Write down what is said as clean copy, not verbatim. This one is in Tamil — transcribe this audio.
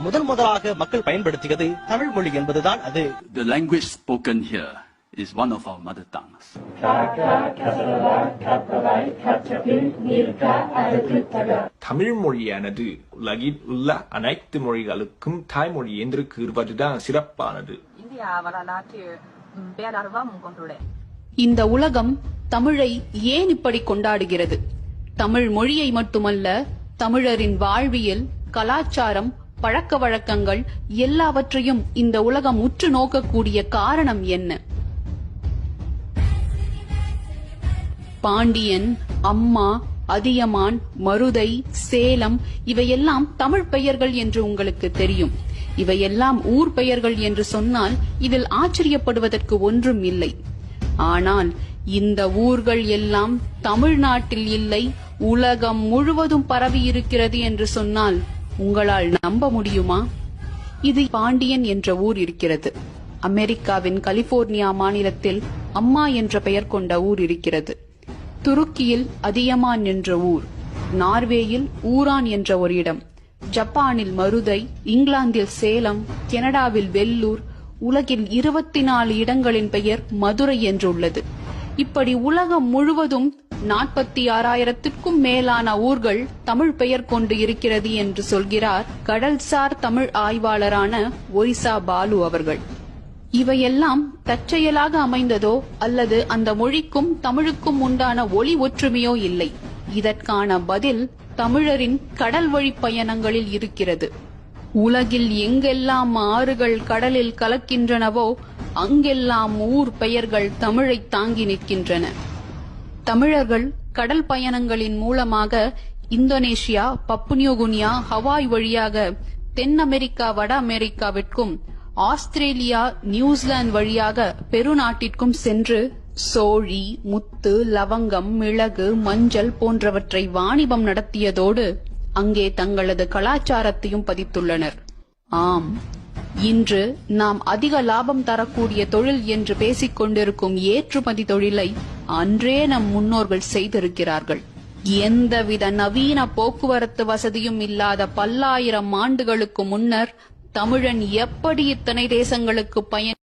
முதலாக மக்கள் பயன்படுத்தியது தமிழ் மொழி என்பதுதான் அது. The language spoken here is one of our mother tongues. Tamil மொழியானது உலகில் உள்ள அனைத்து மொழிகளுக்கும் தாய்மொழி என்று கூறுவதுதான் சிறப்பானது. இந்த உலகம் தமிழை ஏன் இப்படி கொண்டாடுகிறது? தமிழ் மொழியை மட்டுமல்ல, தமிழரின் வாழ்வியல், கலாச்சாரம், பழக்க வழக்கங்கள் எல்லாவற்றையும் இந்த உலகம் உற்று நோக்கக்கூடிய காரணம் என்ன? பாண்டியன், அம்மா, அதியமான், மருதை, சேலம் இவையெல்லாம் தமிழ் பெயர்கள் என்று உங்களுக்கு தெரியும். இவையெல்லாம் ஊர் பெயர்கள் என்று சொன்னால் இதில் ஆச்சரியப்படுவதற்கு ஒன்றும் இல்லை. ஆனால் இந்த ஊர்கள் எல்லாம் தமிழ்நாட்டில் இல்லை, உலகம் முழுவதும் பரவி இருக்கிறது என்று சொன்னால் உங்களால் நம்ப முடியுமா? இது பாண்டியன் என்ற ஊர் இருக்கிறது. அமெரிக்காவின் கலிபோர்னியா மாநிலத்தில் அம்மா என்ற பெயர் கொண்ட ஊர் இருக்கிறது. துருக்கியில் அதியமான் என்ற ஊர், நார்வேயில் ஊரான் என்ற ஒரு இடம், ஜப்பானில் மருதை, இங்கிலாந்தில் சேலம், கனடாவில் வெல்லூர், உலகில் 24 இடங்களின் பெயர் மதுரை என்றுள்ளது. இப்படி உலகம் முழுவதும் 46,000த்திற்கும் மேலான ஊர்கள் தமிழ் பெயர் கொண்டு இருக்கிறது என்று சொல்கிறார் கடல்சார் தமிழ் ஆய்வாளரான ஒரிசா பாலு அவர்கள். இவையெல்லாம் தற்செயலாக அமைந்ததோ அல்லது அந்த மொழிக்கும் தமிழுக்கும் உண்டான ஒளி ஒற்றுமையோ இல்லை. இதற்கான பதில் தமிழரின் கடல் வழி பயணங்களில் இருக்கிறது. உலகில் எங்கெல்லாம் ஆறுகள் கடலில் கலக்கின்றனவோ அங்கெல்லாம் ஊர் பெயர்கள் தமிழை தாங்கி நிற்கின்றன. தமிழர்கள் கடல் பயணங்களின் மூலமாக இந்தோனேஷியா, பப்புனியூகினியா, ஹவாய் வழியாக தென் அமெரிக்கா, வட அமெரிக்காவிற்கும், ஆஸ்திரேலியா, நியூசிலாந்து வழியாக பெருநாட்டிற்கும் சென்று சோழி, முத்து, லவங்கம், மிளகு, மஞ்சள் போன்றவற்றை வாணிபம் நடத்தியதோடு அங்கே தங்களது கலாச்சாரத்தையும் பதித்துள்ளனர். ஆம், இன்று நாம் அதிக லாபம் தரக்கூடிய தொழில் என்று பேசிக் கொண்டிருக்கும் ஏற்றுமதி தொழிலை அன்றே நம் முன்னோர்கள் செய்திருக்கிறார்கள். எந்தவித நவீன போக்குவரத்து வசதியும் இல்லாத பல்லாயிரம் ஆண்டுகளுக்கு முன்னர் தமிழன் எப்படி இத்தனை தேசங்களுக்கு பயன்